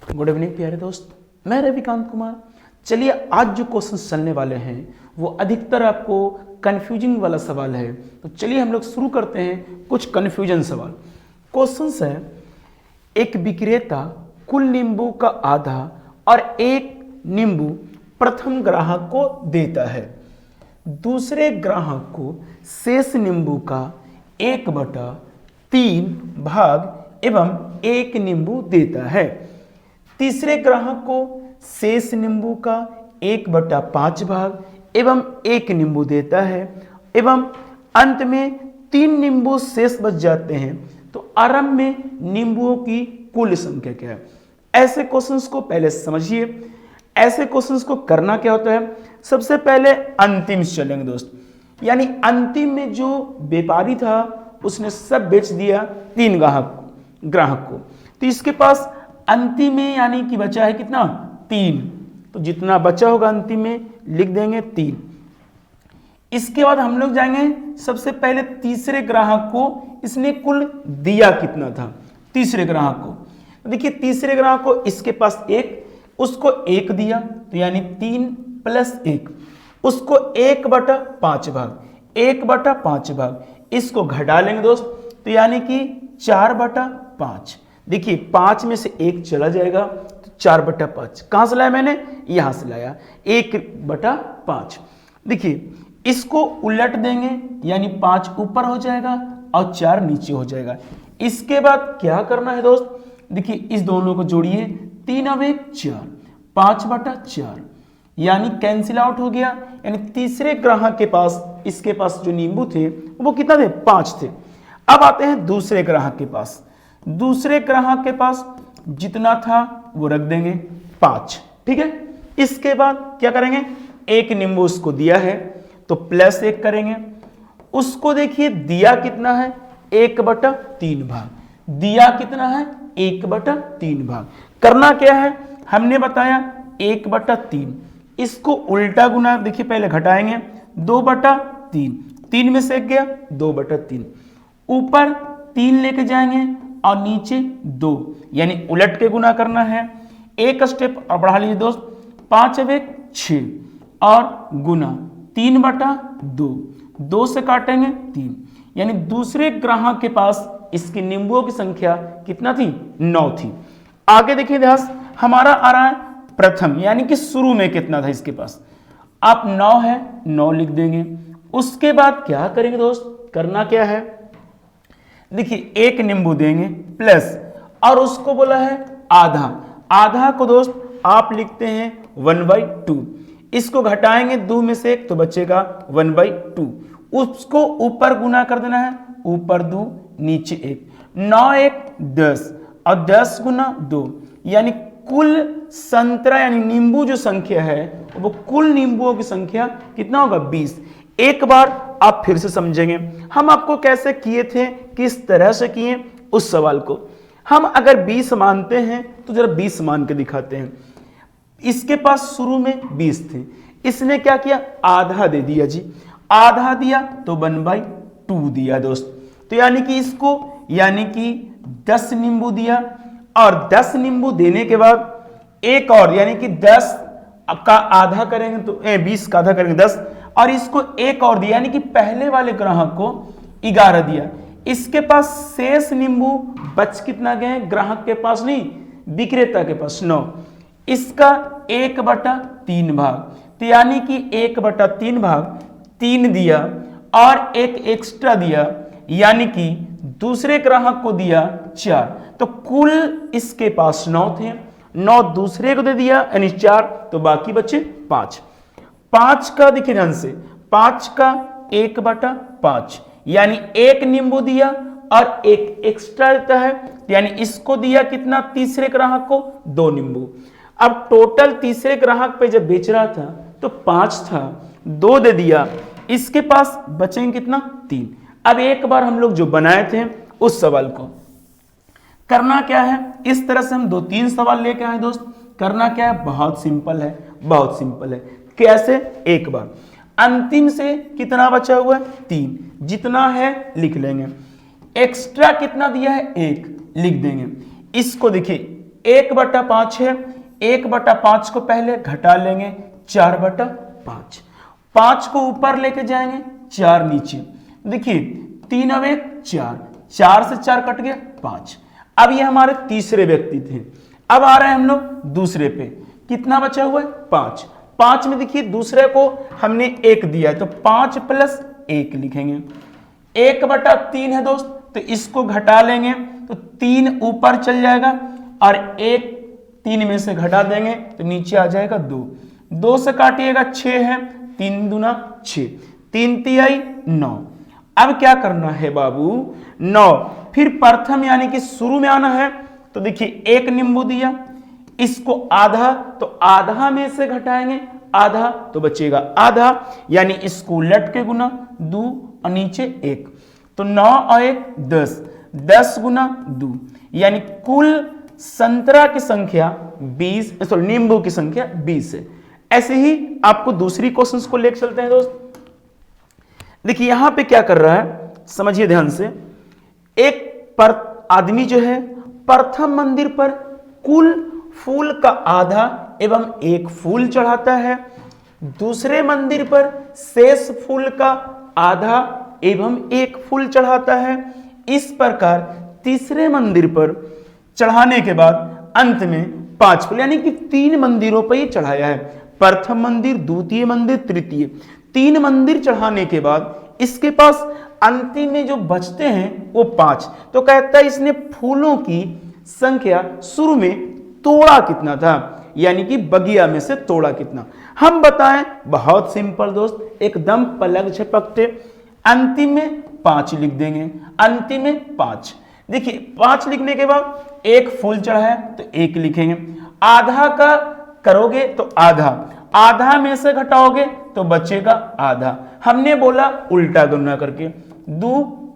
Good evening प्यारे दोस्त, मैं रविकांत कुमार। चलिए आज जो क्वेश्चन चलने वाले हैं वो अधिकतर आपको कंफ्यूजिंग वाला सवाल है। तो चलिए हम लोग शुरू करते हैं कुछ कंफ्यूजन सवाल। क्वेश्चन है, एक विक्रेता कुल नींबू का आधा और एक नींबू प्रथम ग्राहक को देता है, दूसरे ग्राहक को शेष नींबू का 1/3 भाग एवं एक नींबू देता है, तीसरे ग्राहक को शेष नींबू का 1/5 भाग एवं एक नींबू देता है एवं अंत में 3 नींबू शेष बच जाते हैं, तो आरंभ में नींबुओं की कुल संख्या क्या है। ऐसे क्वेश्चंस को पहले समझिए। ऐसे क्वेश्चंस को करना क्या होता है, सबसे पहले अंतिम से चलेंगे दोस्त, यानी अंतिम में जो व्यापारी था उसने सब बेच दिया 3 ग्राहक को, तो इसके पास अंतिम में यानी कि बचा है कितना 3, तो जितना बचा होगा अंतिम में लिख देंगे 3। इसके बाद हम लोग जाएंगे सबसे पहले तीसरे ग्राहक को इसने कुल दिया कितना था। तीसरे ग्राहक को देखिए, तीसरे ग्राहक को इसके पास 1, उसको 1 दिया तो यानी 3 + 1, उसको 1/5 भाग, 1/5 भाग, इसको घटा लेंगे दोस्त तो यानी कि 4/5। देखिए 5 में से 1 चला जाएगा तो 4/5 कहां से लाया मैंने, यहां से लाया 1/5। देखिए इसको उलट देंगे यानी 5 ऊपर हो जाएगा और 4 नीचे हो जाएगा। इसके बाद क्या करना है दोस्त, देखिए इस दोनों को जोड़िए, 3 और 1 4, 5/4 यानी कैंसिल आउट हो गया। यानी तीसरे ग्राहक के पास इसके पास जो नींबू थे वो कितना थे, 5 थे। अब आते हैं दूसरे ग्राहक के पास। दूसरे ग्राहक के पास जितना था वो रख देंगे 5, ठीक है। इसके बाद क्या करेंगे, एक नींबू उसको दिया है तो +1 करेंगे, उसको देखिए दिया कितना है 1/3 भाग, दिया कितना है 1/3 भाग। करना क्या है, हमने बताया 1/3, इसको उल्टा गुना, देखिए पहले घटाएंगे 2/3, 3 में से 1 गया 2/3, ऊपर 3 लेके जाएंगे और नीचे 2, यानी उलट के गुना करना है। एक स्टेप और बढ़ा लीजिए दोस्त, 5 और 1 6 और गुना 3/2, 2 से काटेंगे 3, यानी दूसरे ग्राहक के पास इसकी नींबुओं की संख्या कितना थी, 9 थी। आगे देखिए ध्यान, हमारा आ रहा है प्रथम, यानी कि शुरू में कितना था इसके पास, आप 9 है 9 लिख देंगे। उसके बाद क्या करेंगे दोस्त, करना क्या है, देखिए एक नींबू देंगे प्लस, और उसको बोला है आधा, आधा को दोस्त आप लिखते हैं 1/2, इसको घटाएंगे 2 में से 1 तो बचेगा 1/2, उसको ऊपर गुना कर देना है, ऊपर 2 नीचे 1, 9 1 10 और 10 गुना 2, यानी कुल संतरा यानी नींबू जो संख्या है वो कुल नींबुओं की संख्या कितना होगा 20। एक बार आप फिर से समझेंगे हम आपको कैसे किए थे, किस तरह से किए उस सवाल को। हम अगर 20 मानते हैं तो जरा 20 मान के दिखाते हैं। इसके पास शुरू में 20 थे, इसने क्या किया, आधा दे दिया जी, आधा दिया तो 1/2 दिया दोस्त, तो यानी कि इसको यानी कि 10 नींबू दिया, और 10 नींबू देने के बाद एक और यानी कि 10 का आधा करेंगे तो 20 का आधा करेंगे 10, और इसको एक और दिया यानी कि पहले वाले ग्राहक को 11 दिया। इसके पास शेष नींबू बच कितना गए, ग्राहक के पास नहीं विक्रेता के पास 9, इसका 1/3 भाग, तो यानी कि 1/3 भाग 3 दिया और एक एक्स्ट्रा दिया, यानी कि दूसरे ग्राहक को दिया 4, तो कुल इसके पास 9 थे, 9 दूसरे को दे दिया यानी 4, तो बाकी बचे 5। 5 का देखिए ध्यान से, 5 का 1/5 यानी एक नींबू दिया और एक एक्स्ट्रा देता है, यानी इसको दिया कितना, तीसरे ग्राहक को 2 नींबू। अब टोटल तीसरे ग्राहक पे जब बेच रहा था तो 5 था, 2 दे दिया, इसके पास बचेंगे कितना 3। अब एक बार हम लोग जो बनाए थे उस सवाल को करना क्या है, इस तरह से हम 2-3 सवाल लेके आए दोस्त। करना क्या है, बहुत सिंपल है, बहुत सिंपल है। कैसे, एक बार अंतिम से कितना बचा हुआ है 3, जितना है लिख लेंगे, एक्स्ट्रा कितना दिया है 1 लिख देंगे। इसको देखिए 1/5 है, 1/5 को पहले घटा लेंगे 4/5, 5 को ऊपर लेके जाएंगे 4 नीचे। देखिए 3 और 1 4, 4 से 4 कट गया 5। अब ये हमारे तीसरे व्यक्ति थे। अब आ रहे हैं हम लोग दूसरे पे, कितना बचा हुआ है 5। 5 में देखिए दूसरे को हमने 1 दिया है तो 5 + 1 लिखेंगे। 1/3 है दोस्त, तो इसको घटा लेंगे तो 3 ऊपर चल जाएगा और 1 3 में से घटा देंगे तो नीचे आ जाएगा 2। 2 से काटिएगा 6 है, 3 दूना 6, 3 तिहाई 9। अब क्या करना है बाबू 9, फिर प्रथम यानी कि शुरू में आना है। तो देखिए 1 नींबू दिया, इसको आधा, तो आधा में से घटाएंगे आधा तो बचेगा आधा, यानी इसको उलट के गुना 2 और नीचे 1, तो 9 और 1 10, 10 गुना 2, यानी कुल संतरा की संख्या 20, सॉरी नींबू की संख्या 20 है। ऐसे ही आपको दूसरी क्वेश्चंस को लेकर चलते हैं दोस्त। देखिए यहां पे क्या कर रहा है, समझिए ध्यान से। एक आदमी जो है प्रथम मंदिर पर कुल फूल का आधा एवं 1 फूल चढ़ाता है, दूसरे मंदिर पर शेष फूल का आधा एवं 1 फूल चढ़ाता है। इस प्रकार तीसरे मंदिर पर चढ़ाने के बाद अंत में 5 फूल, यानी कि 3 मंदिरों पर ही चढ़ाया है। प्रथम मंदिर, द्वितीय मंदिर, तृतीय, 3 मंदिर चढ़ाने के बाद इसके पास अंतिम में जो बचते हैं वो 5। तो कहता है इसने फूलों की संख्या शुरू में तोड़ा कितना था, यानी कि बगिया में से तोड़ा कितना। हम बताएं, बहुत सिंपल दोस्त, एकदम पलक झपकते। अंतिम में 5 लिख देंगे, अंतिम में 5। देखिए 5 लिखने के बाद 1 फूल चढ़ा है तो 1 लिखेंगे, आधा का करोगे तो आधा, आधा में से घटाओगे तो बचेगा आधा। हमने बोला उल्टा गणना करके, 2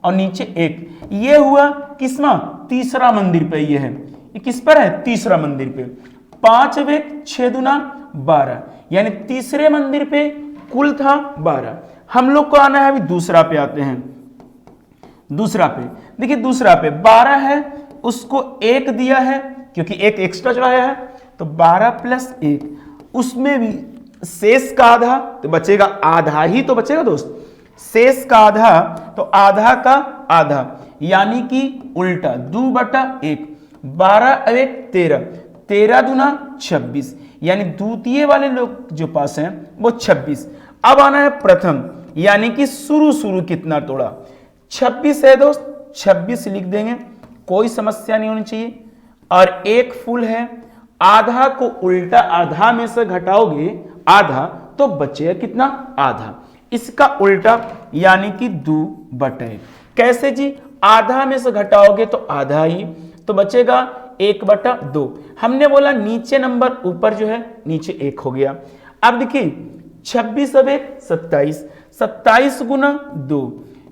और नीचे 1। ये हुआ किसमा, तीसरा मंदिर पे ये है। ये किस पर है, तीसरा मंदिर पे। 5 वे 6 दूना 12, यानी तीसरे मंदिर पे कुल था 12। हम लोग को आना है, अभी दूसरा पे आते हैं। दूसरा पे देखिए, दूसरा पे 12 है, उसको 1 दिया है क्योंकि 1 एक्स्ट्रा चढ़ाया है, तो 12 + 1, उसमें भी शेष का आधा, तो बचेगा आधा ही तो बचेगा दोस्त। शेष का आधा तो आधा का आधा, यानी कि उल्टा 2/1। 12 और 1 13, 13 दूना 26, यानी द्वितीय वाले लोग जो पास हैं वो 26। अब आना है प्रथम, यानी कि शुरू कितना तोड़ा, 26 है दोस्त, 26 लिख देंगे, कोई समस्या नहीं होनी चाहिए। और 1 फूल है, आधा को उल्टा आधा में से घटाओगे आधा तो बचेगा कितना, आधा। इसका उल्टा यानी कि 2/1। कैसे जी, आधा में से घटाओगे तो आधा ही, तो बचेगा 1/2। हमने बोला नीचे नंबर, ऊपर जो है नीचे 1 हो गया। अब देखिए 26 और 1 27, 27 गुना 2,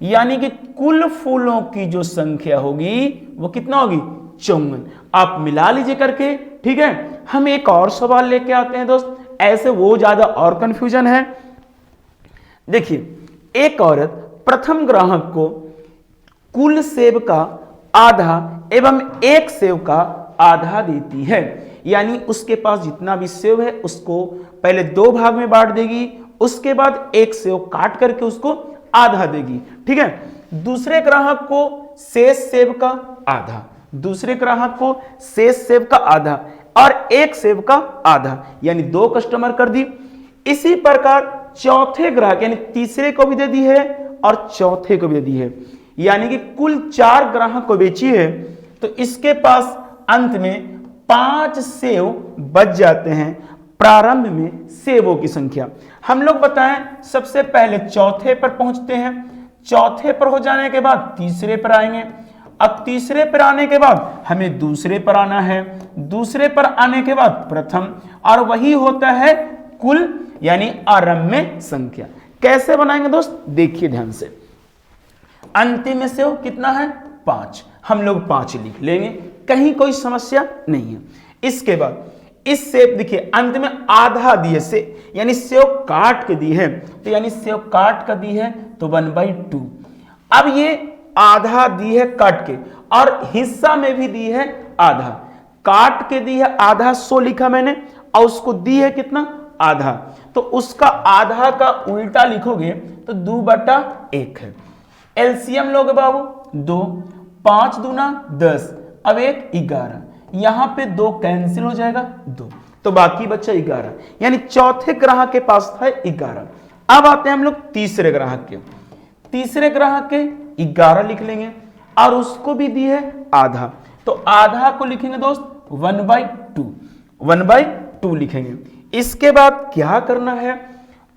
यानी कि कुल फूलों की जो संख्या होगी वो कितना होगी, 54। आप मिला लीजिए करके, ठीक है। हम एक और सवाल लेके आते हैं दोस्त, ऐसे वो ज्यादा और कंफ्यूजन है। देखिए एक औरत प्रथम ग्राहक को कुल सेब का आधा एवं 1 सेब का आधा देती है, यानी उसके पास जितना भी सेब है उसको पहले 2 भाग में बांट देगी, उसके बाद 1 सेब काट करके उसको आधा देगी, ठीक है। दूसरे ग्राहक को शेष सेब का आधा, दूसरे ग्राहक को शेष सेब का आधा और 1 सेब का आधा, यानी 2 कस्टमर कर दी। इसी प्रकार चौथे ग्राहक यानी तीसरे को भी दे दी है और चौथे को भी दे दी है, यानी कि कुल 4 ग्राहक को बेची है। तो इसके पास अंत में 5 सेब बच जाते हैं, प्रारंभ में सेबों की संख्या। हम लोग बताएं, सबसे पहले चौथे पर पहुंचते हैं, चौथे पर हो जाने के बाद तीसरे पर आएंगे। अब तीसरे पर आने के बाद हमें दूसरे पर आना है, दूसरे पर आने के बाद प्रथम, और वही होता है कुल यानी आरंभ में संख्या। कैसे बनाएंगे दोस्त, देखिए ध्यान से। अंतिम में से वो कितना है, 5, हम लोग 5 लिख लेंगे, कहीं कोई समस्या नहीं है। इसके बाद इस सेब देखिए अंत में आधा दिए से, यानी सेब काट के दी है, तो यानी सेब काट कर दी है तो 1/2। अब ये आधा दी है काट के और हिस्सा में भी दी है आधा, काट के दी है आधा 100 लिखा मैंने, और उसको दी है कितना आधा, तो उसका आधा का उल्टा लिखोगे तो 2/1 है। एलसीएम लोगे बाबू 2, 5 दूना 10, अब 1 11, यहां पे 2 कैंसिल हो जाएगा 2, तो बाकी बच्चा 11, यानी चौथे ग्राहक के पास था 11। अब आते हैं हम लोग तीसरे ग्राहक के, तीसरे ग्राहक के 11 लिख लेंगे और उसको भी दी है आधा, तो आधा को लिखेंगे दोस्त 1/2, 1/2 लिखेंगे। इसके बाद क्या करना है,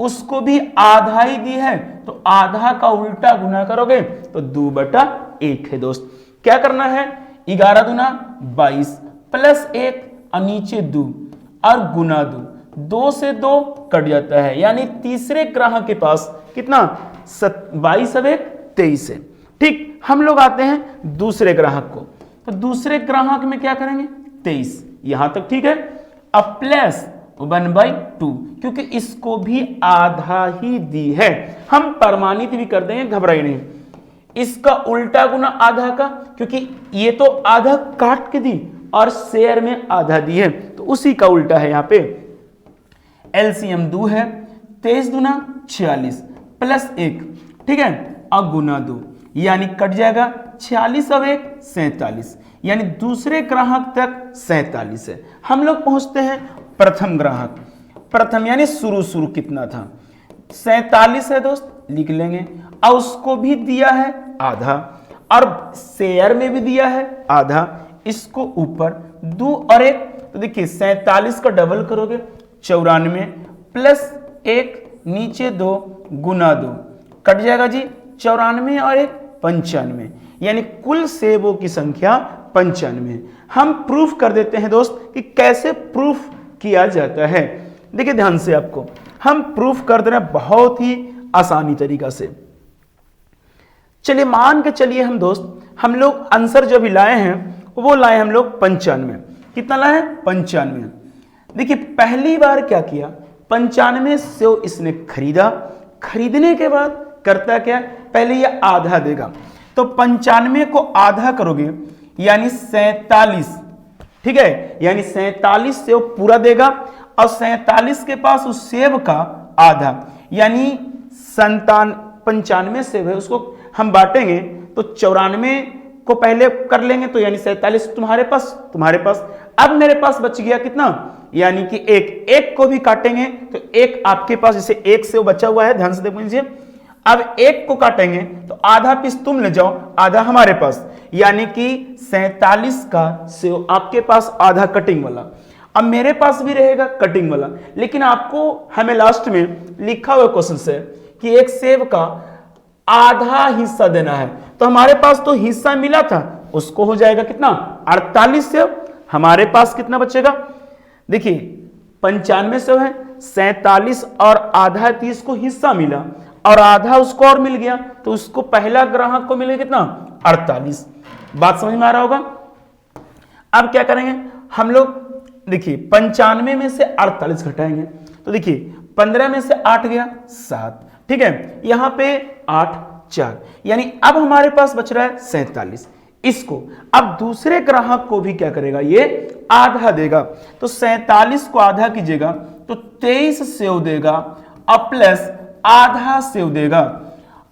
उसको भी आधा ही दी है, तो आधा का उल्टा गुना करोगे तो 2/1 है दोस्त। क्या करना है, 11 दूना 22 प्लस 1 और नीचे 2 और गुना 2 से 2 कट जाता है, यानी तीसरे ग्राहक के पास कितना 22 अब 1 23 है। ठीक, हम लोग आते हैं दूसरे ग्राहक को, तो दूसरे ग्राहक में क्या करेंगे 23, यहां तक ठीक है। अब प्लस 1/2, क्योंकि इसको भी आधा ही दी है, हम प्रमाणित भी कर देंगे, घबराइए नहीं। इसका उल्टा गुना आधा का, क्योंकि ये तो आधा काट के दी और शेयर में आधा दी है, तो उसी का उल्टा है यहाँ पे। एलसीएम 2 है, 23 दूना 46 प्लस 1, ठीक है, अब गुना 2, यानी कट जाएगा 46 अब 1 47, यानी दूसरे ग्राहक तक 47 है। हम लोग पहुंचते हैं प्रथम ग्राहक, प्रथम यानी शुरू कितना था 47 है दोस्त, लिख लेंगे, और उसको भी दिया है आधा और शेयर में भी दिया है आधा, इसको ऊपर 2 और 1, तो देखिए 47 का डबल करोगे 94 प्लस 1 नीचे 2 गुना 2, कट जाएगा जी 94 और 1 95, यानी कुल सेबों की संख्या 95। हम प्रूफ कर देते हैं दोस्त कि कैसे प्रूफ किया जाता है। देखिए ध्यान से, आपको हम प्रूफ कर दे रहे हैं बहुत ही आसानी तरीका से। चलिए मान के चलिए हम दोस्त, हम लोग आंसर जो भी लाए हैं वो लाए हम लोग 95। कितना लाए 95। देखिए पहली बार क्या किया, 95 से इसने खरीदा, खरीदने के बाद करता क्या, पहले ये आधा देगा, तो 95 को आधा करोगे यानी 47, ठीक है, यानी 47 सेव पूरा देगा और 47 के पास उस सेव का आधा, यानी 95 सेव है, उसको हम बांटेंगे तो 94 को पहले कर लेंगे, तो यानी 47 तुम्हारे पास। अब मेरे पास बच गया कितना, यानी कि एक को भी काटेंगे तो एक आपके पास, जैसे एक सेव बचा हुआ है, ध्यान से देख लीजिए। अब एक को काटेंगे तो आधा पीस तुम ले जाओ, आधा हमारे पास, यानी कि 47 का सेव आपके पास आधा कटिंग वाला, अब मेरे पास भी रहेगा कटिंग वाला, लेकिन आपको हमें लास्ट में लिखा हुआ क्वेश्चन से कि एक सेव का आधा हिस्सा देना है, तो हमारे पास तो हिस्सा मिला था, उसको हो जाएगा कितना 48 सेव, हमारे पास कितना बचेगा, देखिए 95 सेव है, 47 और आधा 30 को हिस्सा मिला और आधा उसको और मिल गया, तो उसको पहला ग्राहक को मिलेगा कितना 48। बात समझ में आ रहा होगा। अब क्या करेंगे हम लोग, देखिए 95 में से 48 घटाएंगे, तो देखिए 15 में से 8 गया 7, ठीक है, यहां पे 8 4, यानी अब हमारे पास बच रहा है 47। इसको अब दूसरे ग्राहक को भी क्या करेगा, ये आधा देगा, तो 47 को आधा कीजिएगा तो 23 सेव देगा और प्लस आधा सेव देगा,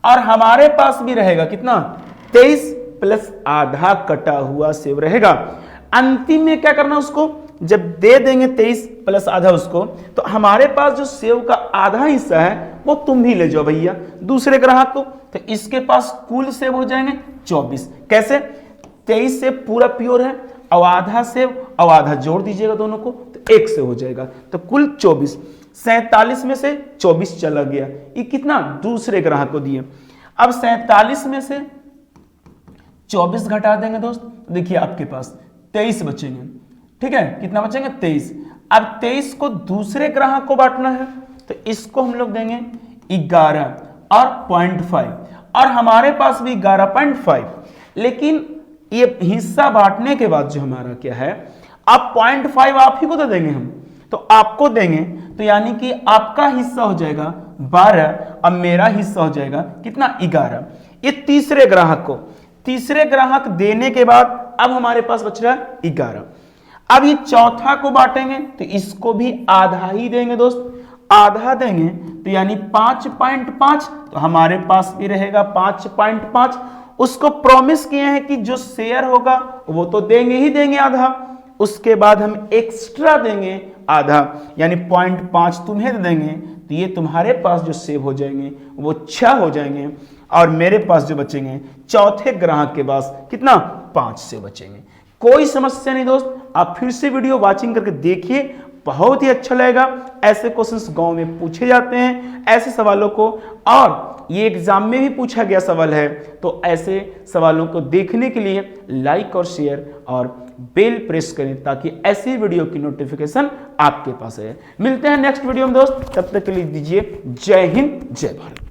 और हमारे पास भी रहेगा कितना 23 प्लस आधा कटा हुआ सेव रहेगा। अंतिम में क्या करना, उसको जब दे देंगे 23 प्लस आधा उसको, तो हमारे पास जो सेव का आधा हिस्सा है वो तुम भी ले जाओ भैया दूसरे ग्राहक को, तो इसके पास कुल सेव हो जाएंगे 24। कैसे, 23 सेव पूरा प्योर है और आधा सेव और आधा जोड़ दीजिएगा दोनों को, तो 1 से हो जाएगा, तो कुल 24। 47 में से 24 चला गया, ये कितना दूसरे ग्राहक को दिए। अब 47 में से 24 घटा देंगे दोस्त, देखिए आपके पास 23 बचेंगे, ठीक है, कितना बचेंगे 23। अब 23 को दूसरे ग्राहक को बांटना है, तो इसको हम लोग देंगे 11 और 0.5, और हमारे पास भी 11.5, लेकिन ये हिस्सा बांटने के बाद जो हमारा क्या है, अब 0.5 आप ही को दे देंगे हम, तो आपको देंगे, तो यानी कि आपका हिस्सा हो जाएगा 12 और मेरा हिस्सा हो जाएगा कितना 11। ये तीसरे ग्राहक देने के बाद अब हमारे पास बच रहा है 11। अब ये चौथा को बांटेंगे तो इसको भी आधा ही देंगे दोस्त, आधा देंगे तो यानी 5.5, तो हमारे पास भी रहेगा 5.5। उसको प्रॉमिस किए हैं कि जो शेयर होगा वो तो देंगे ही देंगे आधा, उसके बाद हम एक्स्ट्रा देंगे आधा, यानी 0.5 तुम्हें दे देंगे, तो ये तुम्हारे पास जो सेव हो जाएंगे वो 6 हो जाएंगे, और मेरे पास जो बचेंगे चौथे ग्राहक के पास कितना 5 से बचेंगे। कोई समस्या नहीं दोस्त, आप फिर से वीडियो वॉचिंग करके देखिए, बहुत ही अच्छा लगेगा। ऐसे क्वेश्चंस गांव में पूछे जाते हैं, ऐसे सवालों को, और ये एग्जाम में भी पूछा गया सवाल है, तो ऐसे सवालों को देखने के लिए लाइक और शेयर और बेल प्रेस करें ताकि ऐसी वीडियो की नोटिफिकेशन आपके पास है। मिलते हैं नेक्स्ट वीडियो में दोस्त, तब तक के लिए दीजिए जय हिंद जय भारत।